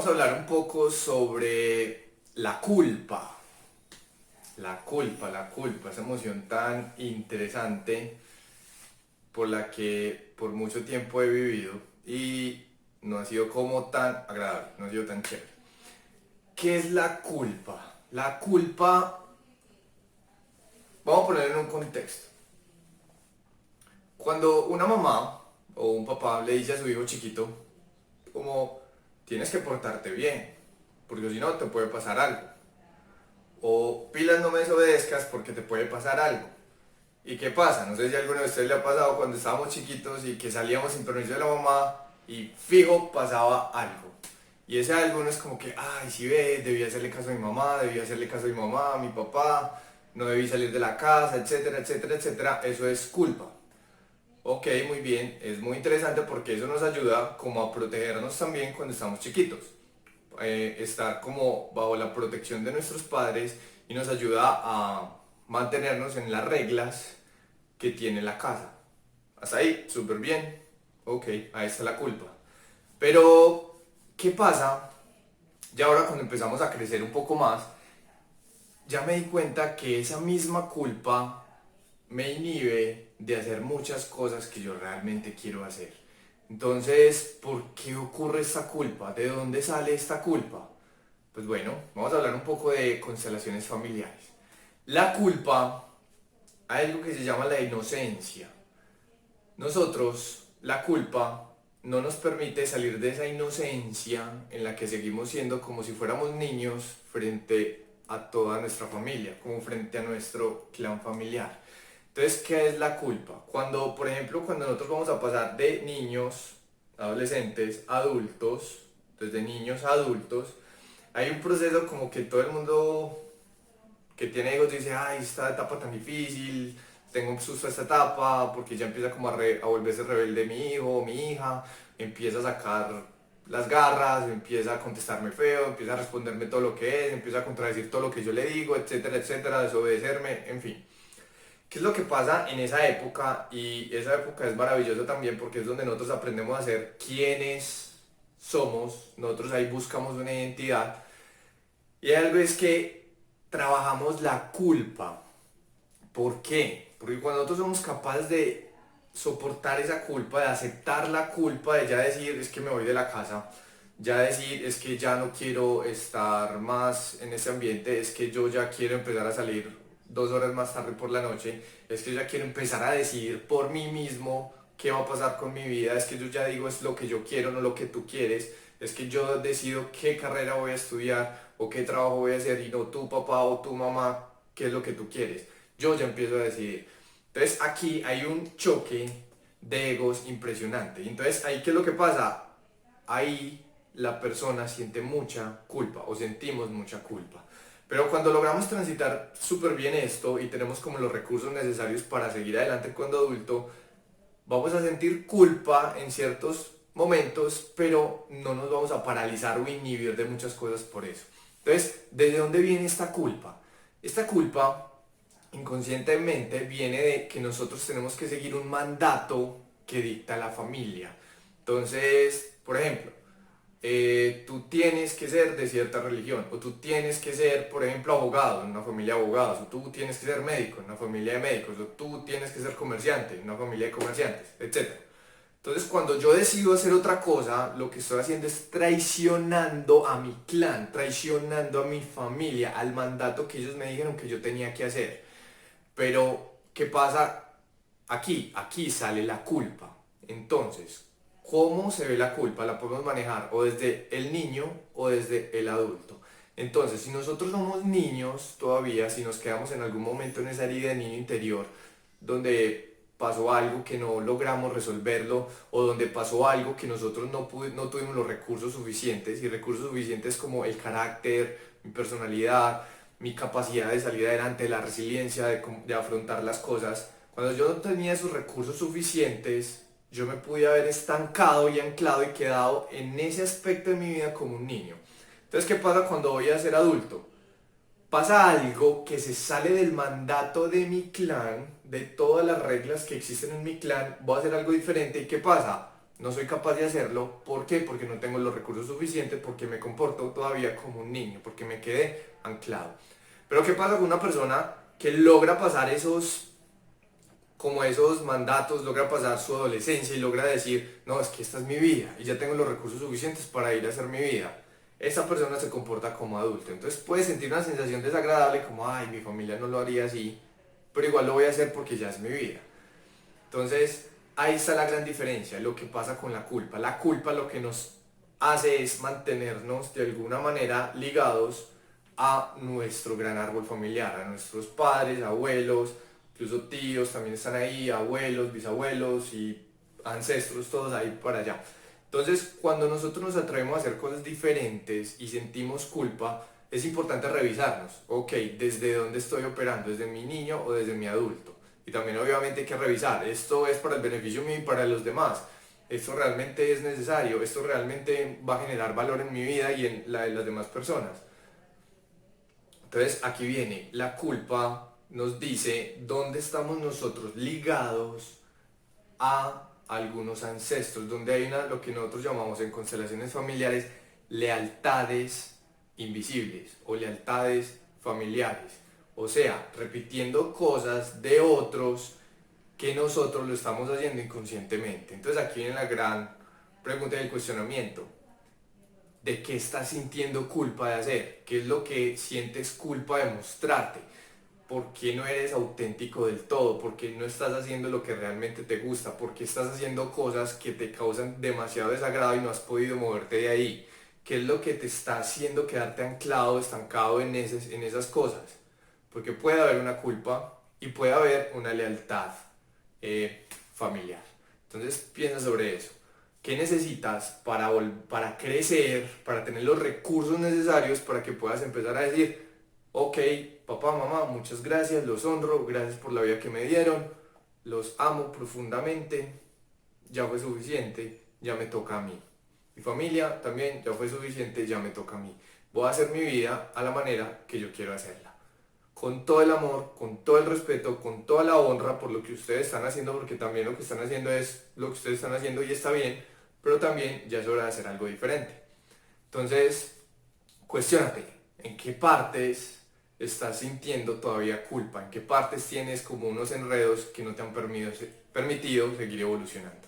Vamos a hablar un poco sobre la culpa. La culpa, esa emoción tan interesante por la que por mucho tiempo he vivido y no ha sido como tan agradable, no ha sido tan chévere. ¿Qué es la culpa? La culpa, vamos a poner en un contexto. Cuando una mamá o un papá le dice a su hijo chiquito, como tienes que portarte bien, porque si no te puede pasar algo. O pilas no me desobedezcas porque te puede pasar algo. ¿Y qué pasa? No sé si a alguno de ustedes le ha pasado cuando estábamos chiquitos y que salíamos sin permiso de la mamá y fijo pasaba algo. Y ese algo no es como que, ay, si ve, debía hacerle caso a mi mamá, debía hacerle caso a mi mamá, a mi papá, no debí salir de la casa, etcétera, etcétera, etcétera. Eso es culpa. Ok, muy bien, es muy interesante porque eso nos ayuda como a protegernos también cuando estamos chiquitos. Estar como bajo la protección de nuestros padres y nos ayuda a mantenernos en las reglas que tiene la casa. Hasta ahí, súper bien. Ok, ahí está la culpa. Pero, ¿qué pasa? Ya ahora cuando empezamos a crecer un poco más, ya me di cuenta que esa misma culpa me inhibe de hacer muchas cosas que yo realmente quiero hacer. Entonces, ¿por qué ocurre esta culpa? ¿De dónde sale esta culpa? Pues bueno, vamos a hablar un poco de constelaciones familiares. La culpa, hay algo que se llama la inocencia. Nosotros, la culpa no nos permite salir de esa inocencia en la que seguimos siendo como si fuéramos niños frente a toda nuestra familia, como frente a nuestro clan familiar. Entonces, ¿qué es la culpa? Cuando, por ejemplo, cuando nosotros vamos a pasar de niños, adolescentes, adultos, desde niños a adultos, hay un proceso como que todo el mundo que tiene hijos dice, ay, esta etapa tan difícil, tengo un susto a esta etapa, porque ya empieza como a volverse rebelde mi hijo o mi hija, empieza a sacar las garras, empieza a contestarme feo, empieza a responderme todo lo que es, empieza a contradecir todo lo que yo le digo, etcétera, etcétera, desobedecerme, en fin. ¿Qué es lo que pasa en esa época? Y esa época es maravillosa también porque es donde nosotros aprendemos a ser quienes somos, nosotros ahí buscamos una identidad y algo es que trabajamos la culpa. ¿Por qué? Porque cuando nosotros somos capaces de soportar esa culpa, de aceptar la culpa, de ya decir es que me voy de la casa, ya decir es que ya no quiero estar más en ese ambiente, es que yo ya quiero empezar a salir 2 horas más tarde por la noche, es que ya quiero empezar a decidir por mí mismo qué va a pasar con mi vida, es que yo ya digo es lo que yo quiero, no lo que tú quieres, es que yo decido qué carrera voy a estudiar o qué trabajo voy a hacer y no tu papá o tu mamá, qué es lo que tú quieres. Yo ya empiezo a decidir. Entonces aquí hay un choque de egos impresionante. Y entonces ahí, ¿qué es lo que pasa? Ahí la persona siente mucha culpa o sentimos mucha culpa. Pero cuando logramos transitar súper bien esto y tenemos como los recursos necesarios para seguir adelante cuando adulto, vamos a sentir culpa en ciertos momentos, pero no nos vamos a paralizar o inhibir de muchas cosas por eso. Entonces, ¿desde dónde viene esta culpa? Esta culpa inconscientemente viene de que nosotros tenemos que seguir un mandato que dicta la familia. Entonces, por ejemplo, tú tienes que ser de cierta religión, o tú tienes que ser, por ejemplo, abogado en una familia de abogados, o tú tienes que ser médico en una familia de médicos, o tú tienes que ser comerciante en una familia de comerciantes, etc. Entonces, cuando yo decido hacer otra cosa, lo que estoy haciendo es traicionando a mi clan, traicionando a mi familia, al mandato que ellos me dijeron que yo tenía que hacer. Pero, ¿qué pasa aquí? Aquí sale la culpa. Entonces, ¿cómo se ve la culpa? La podemos manejar o desde el niño o desde el adulto. Entonces, si nosotros somos niños todavía, si nos quedamos en algún momento en esa herida de niño interior, donde pasó algo que no logramos resolverlo o donde pasó algo que nosotros no tuvimos los recursos suficientes y recursos suficientes como el carácter, mi personalidad, mi capacidad de salir adelante, la resiliencia de afrontar las cosas. Cuando yo no tenía esos recursos suficientes, yo me pude haber estancado y anclado y quedado en ese aspecto de mi vida como un niño. Entonces, ¿qué pasa cuando voy a ser adulto? Pasa algo que se sale del mandato de mi clan, de todas las reglas que existen en mi clan, voy a hacer algo diferente. ¿Y qué pasa? no soy capaz de hacerlo. ¿Por qué? Porque no tengo los recursos suficientes, porque me comporto todavía como un niño, porque me quedé anclado. Pero ¿qué pasa con una persona que logra pasar esos mandatos, logra pasar su adolescencia y logra decir, no, es que esta es mi vida y ya tengo los recursos suficientes para ir a hacer mi vida? Esa persona se comporta como adulto, entonces puede sentir una sensación desagradable como, ay, mi familia no lo haría así, pero igual lo voy a hacer porque ya es mi vida. Entonces, ahí está la gran diferencia, lo que pasa con la culpa. La culpa lo que nos hace es mantenernos de alguna manera ligados a nuestro gran árbol familiar, a nuestros padres, abuelos, incluso tíos también están ahí, abuelos, bisabuelos y ancestros, todos ahí para allá. Entonces, cuando nosotros nos atrevemos a hacer cosas diferentes y sentimos culpa, es importante revisarnos, ok, ¿desde dónde estoy operando? ¿Desde mi niño o desde mi adulto? Y también obviamente hay que revisar, ¿esto es para el beneficio mío y para los demás? ¿Esto realmente es necesario? ¿Esto realmente va a generar valor en mi vida y en la de las demás personas? Entonces aquí viene, la culpa nos dice dónde estamos nosotros ligados a algunos ancestros, donde hay lo que nosotros llamamos en constelaciones familiares lealtades invisibles o lealtades familiares. O sea, repitiendo cosas de otros que nosotros lo estamos haciendo inconscientemente. Entonces aquí viene la gran pregunta del cuestionamiento. ¿De qué estás sintiendo culpa de hacer? ¿Qué es lo que sientes culpa de mostrarte? ¿Por qué no eres auténtico del todo? ¿Por qué no estás haciendo lo que realmente te gusta? ¿Por qué estás haciendo cosas que te causan demasiado desagrado y no has podido moverte de ahí? ¿Qué es lo que te está haciendo quedarte anclado, estancado en esas cosas? Porque puede haber una culpa y puede haber una lealtad familiar. Entonces piensa sobre eso. ¿Qué necesitas para crecer, para tener los recursos necesarios para que puedas empezar a decir, ok, papá, mamá, muchas gracias, los honro, gracias por la vida que me dieron, los amo profundamente, ya fue suficiente, ya me toca a mí. Mi familia también ya fue suficiente, ya me toca a mí. Voy a hacer mi vida a la manera que yo quiero hacerla. Con todo el amor, con todo el respeto, con toda la honra por lo que ustedes están haciendo, porque también lo que están haciendo es lo que ustedes están haciendo y está bien, pero también ya es hora de hacer algo diferente. Entonces, cuestiónate, ¿en qué partes estás sintiendo todavía culpa? ¿En qué partes tienes como unos enredos que no te han permitido seguir evolucionando?